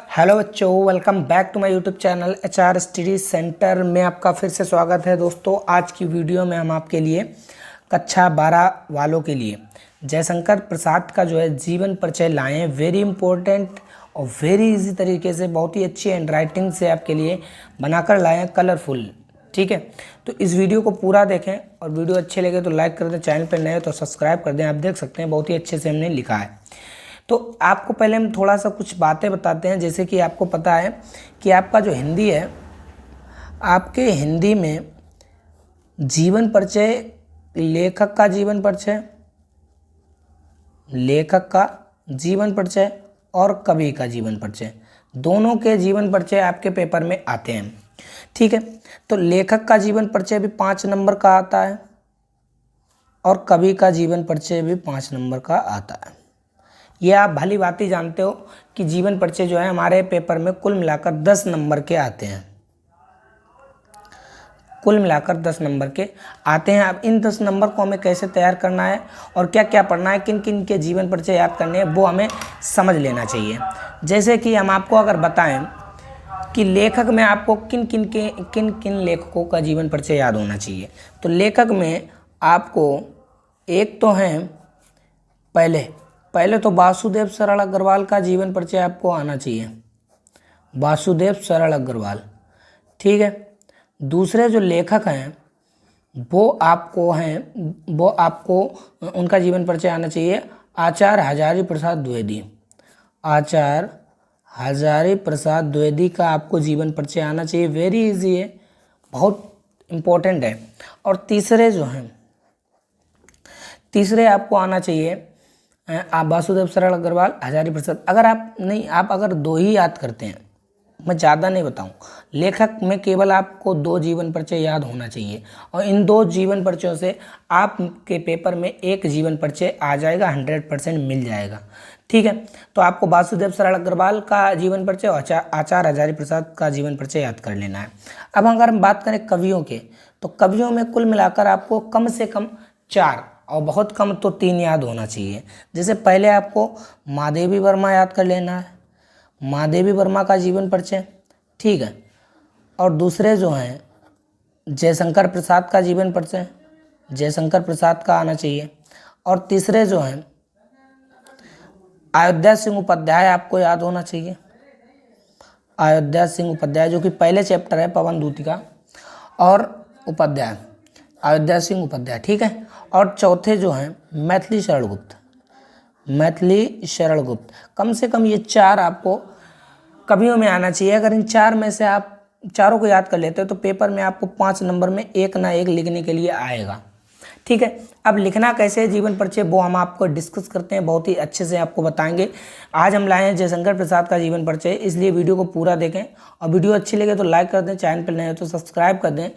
Hello बच्चों, welcome back to my YouTube channel HR study centre में आपका फिर से स्वागत है। दोस्तों, आज की वीडियो में हम आपके लिए कक्षा 12 वालों के लिए जयशंकर प्रसाद का जो है जीवन परिचय लाए हैं। वेरी इंपॉर्टेंट और वेरी इजी तरीके से, बहुत ही अच्छी हैंड राइटिंग से आपके लिए बनाकर लाए हैं, कलरफुल। ठीक है, तो इस वीडियो को पूरा देखें और वीडियो अच्छे लगे तो लाइक कर दें, चैनल पर नए हो तो सब्सक्राइब कर दें। आप देख सकते हैं बहुत ही अच्छे से हमने लिखा है। तो आपको पहले हम थोड़ा सा कुछ बातें बताते हैं। जैसे कि आपको पता है कि आपका जो हिंदी है, आपके हिंदी में जीवन परिचय, लेखक का जीवन परिचय, लेखक का जीवन परिचय और कवि का जीवन परिचय, दोनों के जीवन परिचय आपके पेपर में आते हैं। ठीक है, तो लेखक का जीवन परिचय भी 5 नंबर का आता है और कवि का जीवन परिचय भी 5 नंबर का आता है। ये आप भली भांति जानते हो कि जीवन परिचय जो है हमारे पेपर में कुल मिलाकर 10 नंबर के आते हैं। कुल मिलाकर 10 नंबर के आते हैं। अब इन 10 नंबर को हमें कैसे तैयार करना है और क्या क्या पढ़ना है, किन किन के जीवन परिचय याद करने हैं, वो हमें समझ लेना चाहिए। जैसे कि हम आपको अगर बताएं कि लेखक में आपको किन किन लेखकों का जीवन परिचय याद होना चाहिए, तो लेखक में आपको एक तो हैं, पहले तो वासुदेव सरल अग्रवाल का जीवन परिचय आपको आना चाहिए। वासुदेव सरल अग्रवाल, ठीक है। दूसरे जो लेखक हैं वो आपको उनका जीवन परिचय आना चाहिए, आचार्य हजारी प्रसाद द्विवेदी। आचार्य हजारी प्रसाद द्विवेदी का आपको जीवन परिचय आना चाहिए। वेरी इजी है, बहुत इम्पोर्टेंट है। और तीसरे आपको आना चाहिए आप वासुदेव सरल अग्रवाल, हजारी प्रसाद। आप अगर 2 ही याद करते हैं, मैं ज़्यादा नहीं बताऊं, लेखक में केवल आपको 2 जीवन परिचय याद होना चाहिए और इन 2 जीवन परिचयों से आपके पेपर में एक जीवन परिचय आ जाएगा, 100% मिल जाएगा। ठीक है, तो आपको वासुदेव सरल अग्रवाल का जीवन परिचय और आचार्य हजारी प्रसाद का जीवन परिचय याद कर लेना है। अब अगर हम बात करें कवियों के, तो कवियों में कुल मिलाकर आपको कम से कम 4 और बहुत कम तो 3 याद होना चाहिए। जैसे पहले आपको महादेवी वर्मा याद कर लेना है, महादेवी वर्मा का जीवन परिचय, ठीक है। और दूसरे जो हैं जयशंकर प्रसाद का जीवन परिचय, जयशंकर प्रसाद का आना चाहिए। और तीसरे जो हैं अयोध्या सिंह उपाध्याय आपको याद होना चाहिए। अयोध्या सिंह उपाध्याय जो कि पहले चैप्टर है पवन दूती का, और उपाध्याय अयोध्या सिंह उपाध्याय, ठीक है। और चौथे जो हैं मैथिली शरण गुप्त। कम से कम ये 4 आपको कवियों में आना चाहिए। अगर इन 4 में से आप चारों को याद कर लेते हो तो पेपर में आपको 5 नंबर में एक ना एक लिखने के लिए आएगा। ठीक है, अब लिखना कैसे है जीवन परिचय, वो हम आपको डिस्कस करते हैं, बहुत ही अच्छे से आपको बताएंगे। आज हम लाए हैं जयशंकर प्रसाद का जीवन परिचय, इसलिए वीडियो को पूरा देखें और वीडियो अच्छी लगे तो लाइक कर दें, चैनल पर नए हो तो सब्सक्राइब कर दें,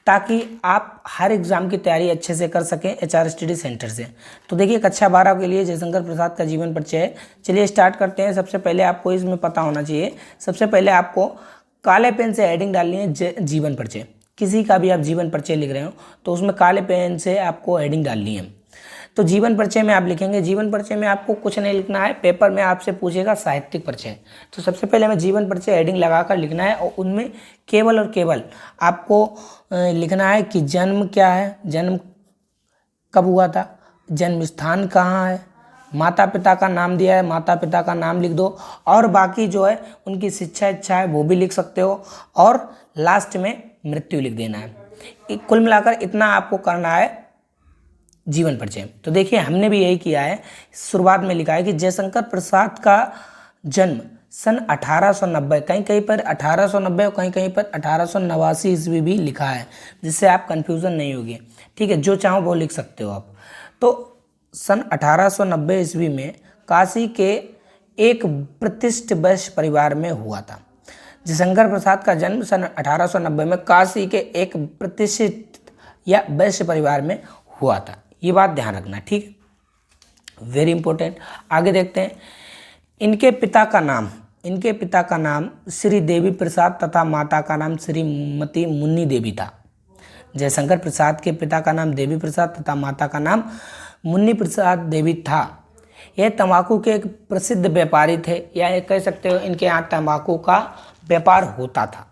ताकि आप हर एग्ज़ाम की तैयारी अच्छे से कर सकें HR स्टडी सेंटर से। तो देखिए, कक्षा 12 के लिए जयशंकर प्रसाद का जीवन परिचय है। चलिए स्टार्ट करते हैं। सबसे पहले आपको इसमें पता होना चाहिए, सबसे पहले आपको काले पेन से हेडिंग डालनी है जीवन परिचय। किसी का भी आप जीवन परिचय लिख रहे हो तो उसमें काले पेन से आपको हेडिंग डालनी है। तो जीवन परिचय में आप लिखेंगे, जीवन परिचय में आपको कुछ नहीं लिखना है, पेपर में आपसे पूछेगा साहित्यिक परिचय। तो सबसे पहले हमें जीवन परिचय हेडिंग लगाकर लिखना है और उनमें केवल और केवल आपको लिखना है कि जन्म क्या है, जन्म कब हुआ था, जन्म स्थान कहाँ है, माता पिता का नाम दिया है, माता पिता का नाम लिख दो, और बाकी जो है उनकी शिक्षा इच्छा है वो भी लिख सकते हो, और लास्ट में मृत्यु लिख देना है। कुल मिलाकर इतना आपको करना है जीवन परिचय। तो देखिए, हमने भी यही किया है। शुरुआत में लिखा है कि जयशंकर प्रसाद का जन्म सन 1890, कहीं कहीं पर 1890 और कहीं कहीं पर 1889 ईस्वी भी लिखा है, जिससे आप कंफ्यूजन नहीं होगी। ठीक है, जो चाहो वो लिख सकते हो आप। तो सन 1890 ईस्वी में काशी के एक प्रतिष्ठित वैश्य परिवार में हुआ था। जयशंकर प्रसाद का जन्म सन 1890 में काशी के एक प्रतिष्ठित या वैश्य परिवार में हुआ था। ये बात ध्यान रखना, ठीक है, वेरी इंपॉर्टेंट। आगे देखते हैं। इनके पिता का नाम श्री देवी प्रसाद तथा माता का नाम श्रीमती मुन्नी देवी था। जयशंकर प्रसाद के पिता का नाम देवी प्रसाद तथा माता का नाम मुन्नी प्रसाद देवी था। ये तंबाकू के एक प्रसिद्ध व्यापारी थे, या ये कह सकते हो इनके यहाँ तंबाकू का व्यापार होता था।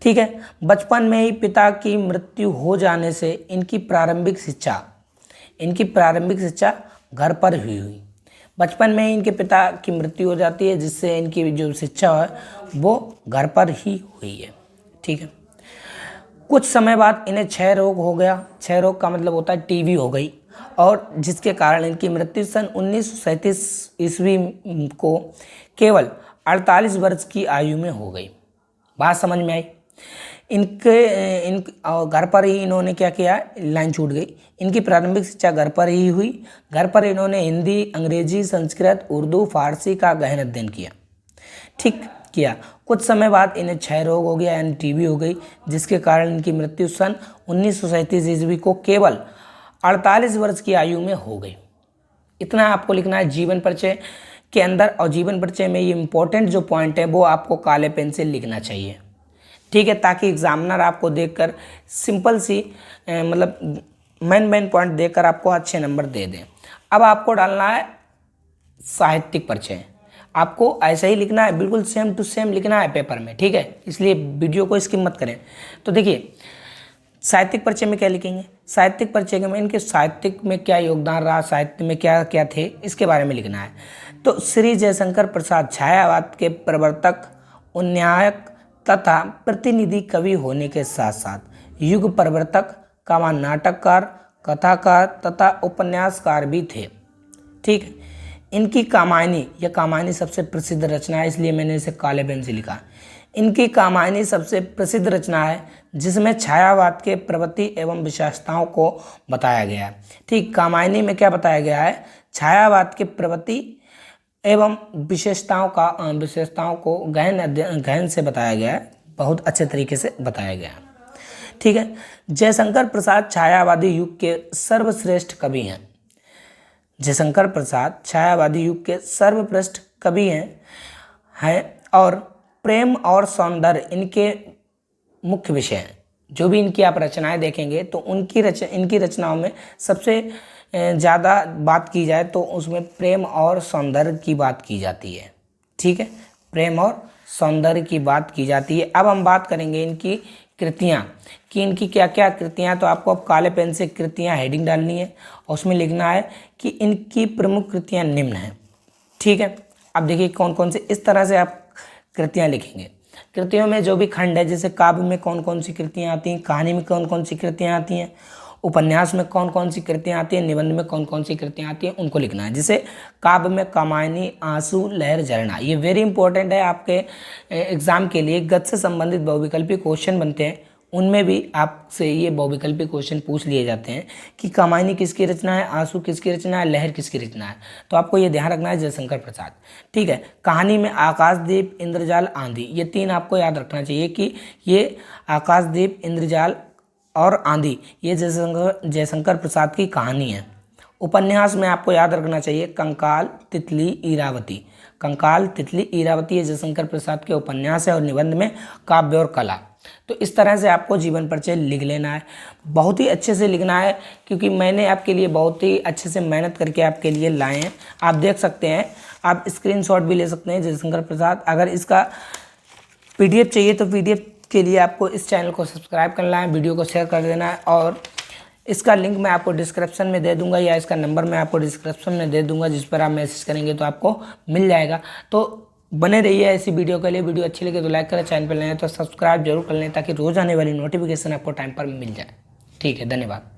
ठीक है। बचपन में ही पिता की मृत्यु हो जाने से इनकी प्रारंभिक शिक्षा घर पर हुई। बचपन में ही इनके पिता की मृत्यु हो जाती है, जिससे इनकी जो शिक्षा है वो घर पर ही हुई है। ठीक है। कुछ समय बाद इन्हें क्षय रोग हो गया। क्षय रोग का मतलब होता है टीबी हो गई, और जिसके कारण इनकी मृत्यु सन 1937 ईस्वी को केवल 48 वर्ष की आयु में हो गई। बात समझ में आई? इन घर पर ही इन्होंने क्या किया, लाइन छूट गई। इनकी प्रारंभिक शिक्षा घर पर ही हुई। घर पर इन्होंने हिंदी, अंग्रेजी, संस्कृत, उर्दू, फारसी का गहन अध्ययन किया। ठीक किया। कुछ समय बाद इन्हें क्षय रोग हो गया, यानी टीबी हो गई, जिसके कारण इनकी मृत्यु सन 1937 ईस्वी को केवल 48 वर्ष की आयु में हो गई। इतना आपको लिखना है जीवन परिचय के अंदर, और जीवन परिचय में ये इंपॉर्टेंट जो पॉइंट है वो आपको काले पेन से लिखना चाहिए। ठीक है, ताकि एग्जामिनर आपको देखकर सिंपल सी मतलब मेन पॉइंट देकर आपको अच्छे नंबर दे दें। अब आपको डालना है साहित्यिक परिचय। आपको ऐसा ही लिखना है, बिल्कुल सेम टू सेम लिखना है पेपर में। ठीक है, इसलिए वीडियो को स्किप मत करें। तो देखिए, साहित्यिक परिचय में क्या लिखेंगे, साहित्यिक परिचय में इनके साहित्यिक में क्या योगदान रहा, साहित्य में क्या क्या थे, इसके बारे में लिखना है। तो श्री जयशंकर प्रसाद छायावाद के प्रवर्तक, उन्नायक तथा प्रतिनिधि कवि होने के साथ साथ युग प्रवर्तक, नाटककार, कथाकार तथा उपन्यासकार भी थे। ठीक है। इनकी कामायनी, यह कामायनी सबसे प्रसिद्ध रचना है, इसलिए मैंने इसे काले पेन से लिखा। इनकी कामायनी सबसे प्रसिद्ध रचना है, जिसमें छायावाद के प्रवृत्ति एवं विशेषताओं को बताया गया है। ठीक, कामायनी में क्या बताया गया है, छायावाद के प्रवृत्ति एवं विशेषताओं को गहन से बताया गया है, बहुत अच्छे तरीके से बताया गया है। ठीक है। जयशंकर प्रसाद छायावादी युग के सर्वश्रेष्ठ कवि हैं। जयशंकर प्रसाद छायावादी युग के सर्वश्रेष्ठ कवि हैं और प्रेम और सौंदर्य इनके मुख्य विषय हैं। जो भी इनकी आप रचनाएं देखेंगे तो इनकी रचनाओं में सबसे ज़्यादा बात की जाए तो उसमें प्रेम और सौंदर्य की बात की जाती है। ठीक है, प्रेम और सौंदर्य की बात की जाती है। अब हम बात करेंगे इनकी कृतियाँ कि इनकी क्या क्या कृतियाँ। तो आपको अब काले पेन से कृतियाँ हेडिंग डालनी है और उसमें लिखना है कि इनकी प्रमुख कृतियाँ निम्न हैं। ठीक है। अब देखिए कौन कौन से, इस तरह से आप कृतियाँ लिखेंगे। कृतियों में जो भी खंड है, जैसे काव्य में कौन कौन सी कृतियाँ आती हैं, कहानी में कौन कौन सी कृतियाँ आती हैं, उपन्यास में कौन कौन सी कृतियाँ आती हैं, निबंध में कौन कौन सी कृतियाँ आती हैं, उनको लिखना है। जैसे काव्य में कामायनी, आंसू, लहर, झरना, ये वेरी इंपॉर्टेंट है आपके एग्जाम के लिए। गद्य से संबंधित बहुविकल्पी क्वेश्चन बनते हैं, उनमें भी आपसे ये बहुविकल्पी क्वेश्चन पूछ लिए जाते हैं कि कामायनी किसकी रचना है, आंसू किसकी रचना है, लहर किसकी रचना है। तो आपको ये ध्यान रखना है, जयशंकर प्रसाद। ठीक है। कहानी में आकाशदीप, इंद्रजाल, आंधी, ये तीन आपको याद रखना चाहिए कि ये आकाशदीप, इंद्रजाल और आंधी ये जयशंकर प्रसाद की कहानी है। उपन्यास में आपको याद रखना चाहिए कंकाल, तितली, इरावती। कंकाल, तितली, इरावती ये जयशंकर प्रसाद के उपन्यास है, और निबंध में काव्य और कला। तो इस तरह से आपको जीवन परिचय लिख लेना है, बहुत ही अच्छे से लिखना है, क्योंकि मैंने आपके लिए बहुत ही अच्छे से मेहनत करके आपके लिए लाए हैं। आप देख सकते हैं, आप स्क्रीनशॉट भी ले सकते हैं जयशंकर प्रसाद। अगर इसका PDF चाहिए तो PDF के लिए आपको इस चैनल को सब्सक्राइब करना है, वीडियो को शेयर कर देना है, और इसका लिंक मैं आपको डिस्क्रिप्शन में दे दूंगा, या इसका नंबर मैं आपको डिस्क्रिप्शन में दे दूंगा, जिस पर आप मैसेज करेंगे तो आपको मिल जाएगा। तो बने रहिए ऐसी वीडियो के लिए। वीडियो अच्छी लगे तो लाइक करें, चैनल पर नए हैं तो सब्सक्राइब जरूर कर लें, ताकि रोज आने वाली नोटिफिकेशन आपको टाइम पर मिल जाए। ठीक है, धन्यवाद।